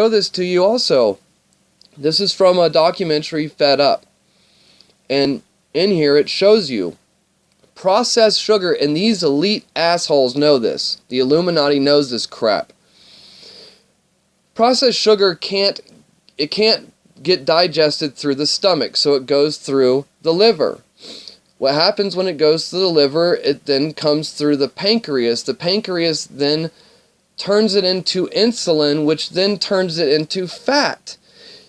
show this to you also. This is from a documentary, Fed Up. And in here it shows you processed sugar, and these elite assholes know this. The Illuminati knows this crap. Processed sugar can't get digested through the stomach, so it goes through the liver. What happens when it goes to the liver, it then comes through the pancreas. The pancreas then turns it into insulin, which then turns it into fat.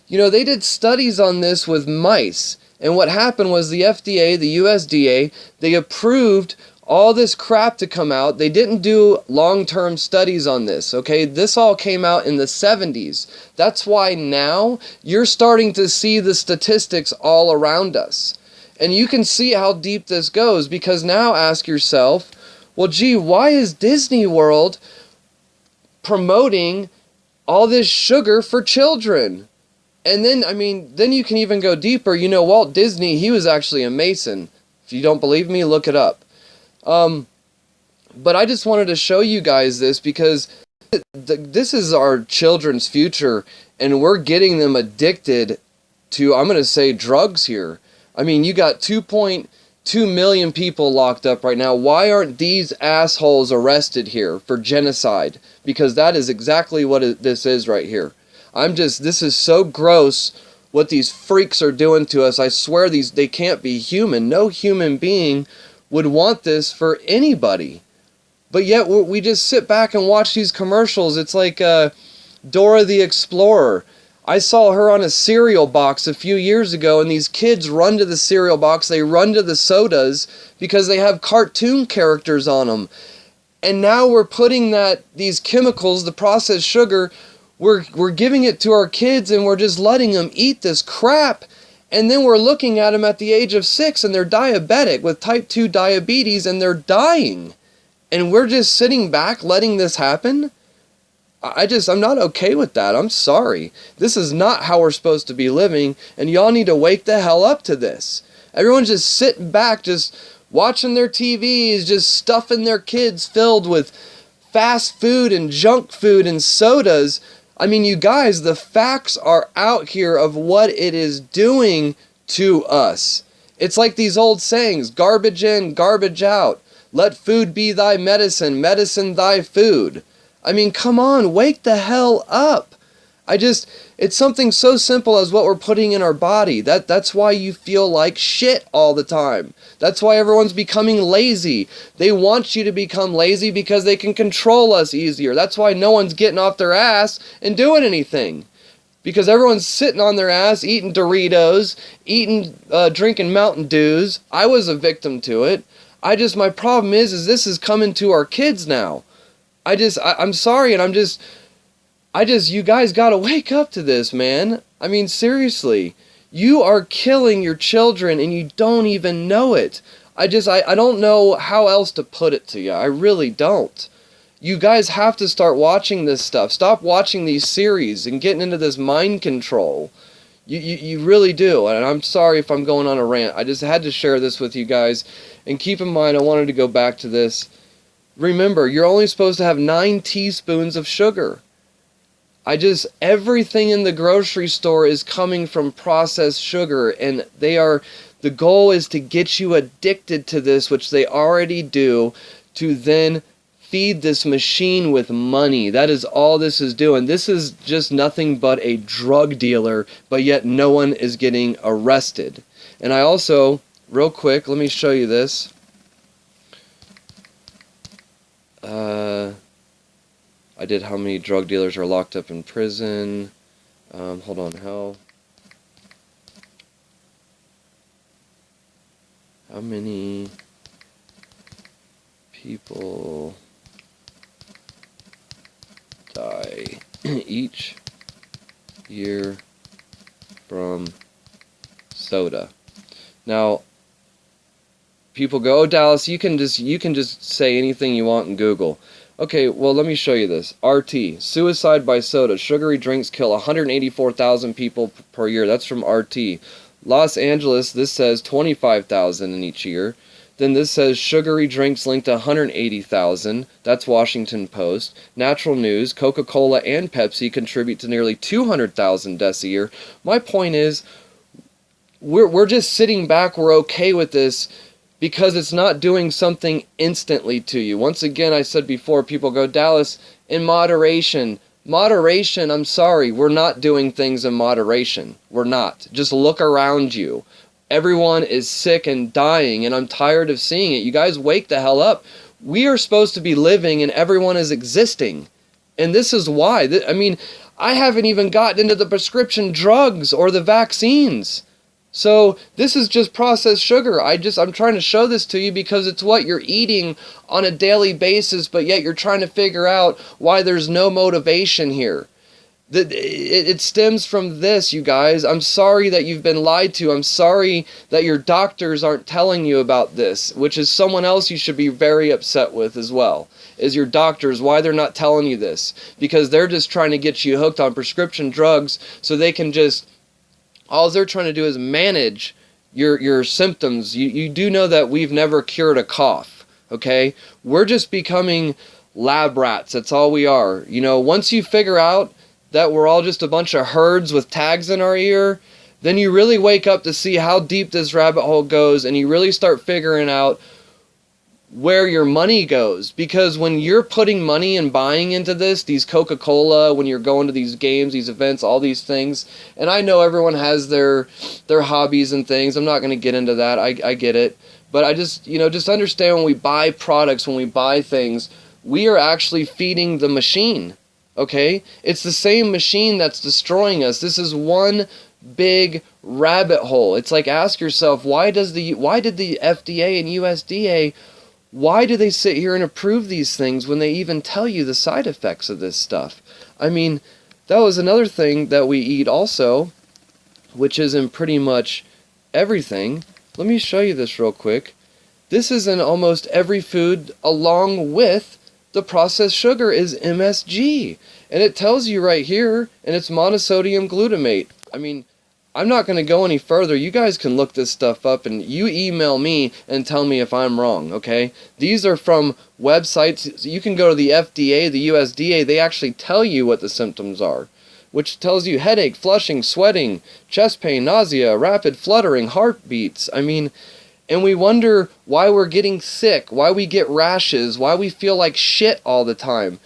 You know, they did studies on this with mice, and what happened was the FDA, the USDA, they approved all this crap to come out. They didn't do long-term studies on this, okay? This all came out in the 70s. That's why now you're starting to see the statistics all around us. And you can see how deep this goes, because now ask yourself, well, gee, why is Disney World promoting all this sugar for children? And then, I mean, then you can even go deeper. You know, Walt Disney, he was actually a Mason. If you don't believe me, look it up. But I just wanted to show you guys this, because this is our children's future, and we're getting them addicted to, I'm going to say, drugs here. I mean, you got 2.2 million people locked up right now. Why aren't these assholes arrested here for genocide? Because that is exactly what this is right here. This is so gross what these freaks are doing to us. I swear they can't be human. No human being would want this for anybody. But yet we just sit back and watch these commercials. It's like Dora the Explorer. I saw her on a cereal box a few years ago, and these kids run to the cereal box, they run to the sodas because they have cartoon characters on them. And now we're putting these chemicals, the processed sugar, we're giving it to our kids, and we're just letting them eat this crap. And then we're looking at them at the age of 6, and they're diabetic with type 2 diabetes, and they're dying. And we're just sitting back letting this happen? I'm not okay with that. I'm sorry. This is not how we're supposed to be living, and y'all need to wake the hell up to this. Everyone's just sitting back, just watching their TVs, just stuffing their kids filled with fast food and junk food and sodas. I mean, you guys, the facts are out here of what it is doing to us. It's like these old sayings, garbage in, garbage out. Let food be thy medicine, medicine thy food. I mean, come on, wake the hell up. It's something so simple as what we're putting in our body. That's why you feel like shit all the time. That's why everyone's becoming lazy. They want you to become lazy because they can control us easier. That's why no one's getting off their ass and doing anything. Because everyone's sitting on their ass, eating Doritos, drinking Mountain Dews. I was a victim to it. My problem is this is coming to our kids now. I'm sorry, and you guys gotta wake up to this, man. I mean, seriously. You are killing your children, and you don't even know it. I don't know how else to put it to you. I really don't. You guys have to start watching this stuff. Stop watching these series and getting into this mind control. You really do, and I'm sorry if I'm going on a rant. I just had to share this with you guys. And keep in mind, I wanted to go back to this. Remember, you're only supposed to have 9 teaspoons of sugar. Everything in the grocery store is coming from processed sugar, and the goal is to get you addicted to this, which they already do, to then feed this machine with money. That is all this is doing. This is just nothing but a drug dealer, but yet no one is getting arrested. And I also, real quick, let me show you this. I did how many drug dealers are locked up in prison. Hold on, how many people die each year from soda? Now, people go, "Oh, Dallas, you can just say anything you want in Google." Okay, well, let me show you this. RT, suicide by soda. Sugary drinks kill 184,000 people per year. That's from RT. Los Angeles, this says 25,000 in each year. Then this says sugary drinks linked to 180,000. That's Washington Post. Natural News, Coca-Cola and Pepsi contribute to nearly 200,000 deaths a year. My point is, we're just sitting back, we're okay with this because it's not doing something instantly to you. Once again, I said before, people go, Dallas, in moderation. Moderation, I'm sorry, we're not doing things in moderation. We're not. Just look around you. Everyone is sick and dying, and I'm tired of seeing it. You guys wake the hell up. We are supposed to be living, and everyone is existing. And this is why. I mean, I haven't even gotten into the prescription drugs or the vaccines. So this is just processed sugar. I'm trying to show this to you because it's what you're eating on a daily basis, but yet you're trying to figure out why there's no motivation here. It stems from this, you guys. I'm sorry that you've been lied to. I'm sorry that your doctors aren't telling you about this, which is someone else you should be very upset with as well, is your doctors, why they're not telling you this. Because they're just trying to get you hooked on prescription drugs so they can just, all they're trying to do is manage your symptoms. You do know that we've never cured a cough, okay? We're just becoming lab rats. That's all we are. You know, once you figure out that we're all just a bunch of herds with tags in our ear, then you really wake up to see how deep this rabbit hole goes, and you really start figuring out where your money goes. Because when you're putting money and buying into this, these Coca-Cola, when you're going to these games, these events, all these things, and I know everyone has their hobbies and things. I'm not going to get into that. I get it. But I just, just understand when we buy products, when we buy things, we are actually feeding the machine. Okay? It's the same machine that's destroying us. This is one big rabbit hole. It's like, ask yourself, why did the FDA and USDA, why do they sit here and approve these things when they even tell you the side effects of this stuff? I mean, that was another thing that we eat also, which is in pretty much everything. Let me show you this real quick. This is in almost every food, along with the processed sugar is MSG. And it tells you right here, and it's monosodium glutamate. I mean, I'm not going to go any further. You guys can look this stuff up, and you email me and tell me if I'm wrong, okay? These are from websites. You can go to the FDA, the USDA. They actually tell you what the symptoms are, which tells you headache, flushing, sweating, chest pain, nausea, rapid fluttering, heartbeats. I mean, and we wonder why we're getting sick, why we get rashes, why we feel like shit all the time.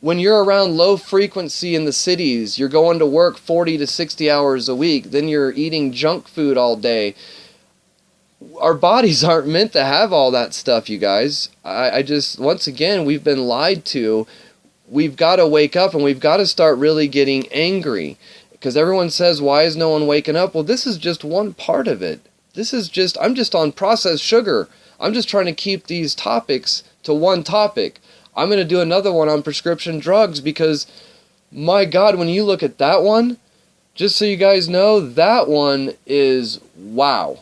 When you're around low frequency in the cities, you're going to work 40 to 60 hours a week, then you're eating junk food all day. Our bodies aren't meant to have all that stuff, you guys. I just, once again, we've been lied to. We've got to wake up, and we've got to start really getting angry. Because everyone says, why is no one waking up? Well, this is just one part of it. I'm just on processed sugar. I'm just trying to keep these topics to one topic. I'm going to do another one on prescription drugs because, my God, when you look at that one, just so you guys know, that one is wow.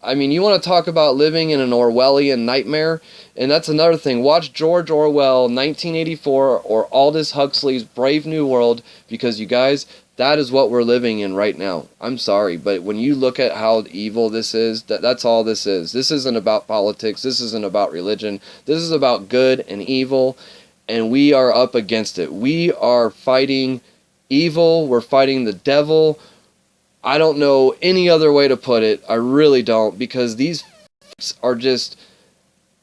I mean, you want to talk about living in an Orwellian nightmare? And that's another thing. Watch George Orwell, 1984, or Aldous Huxley's Brave New World, because you guys, that is what we're living in right now. I'm sorry, but when you look at how evil this is, that's all this is. This isn't about politics. This isn't about religion. This is about good and evil, and we are up against it. We are fighting evil. We're fighting the devil. I don't know any other way to put it. I really don't, because these are just,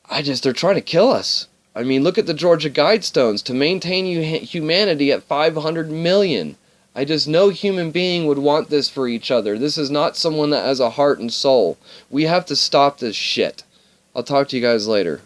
they're trying to kill us. I mean, look at the Georgia Guidestones, to maintain humanity at 500 million. No human being would want this for each other. This is not someone that has a heart and soul. We have to stop this shit. I'll talk to you guys later.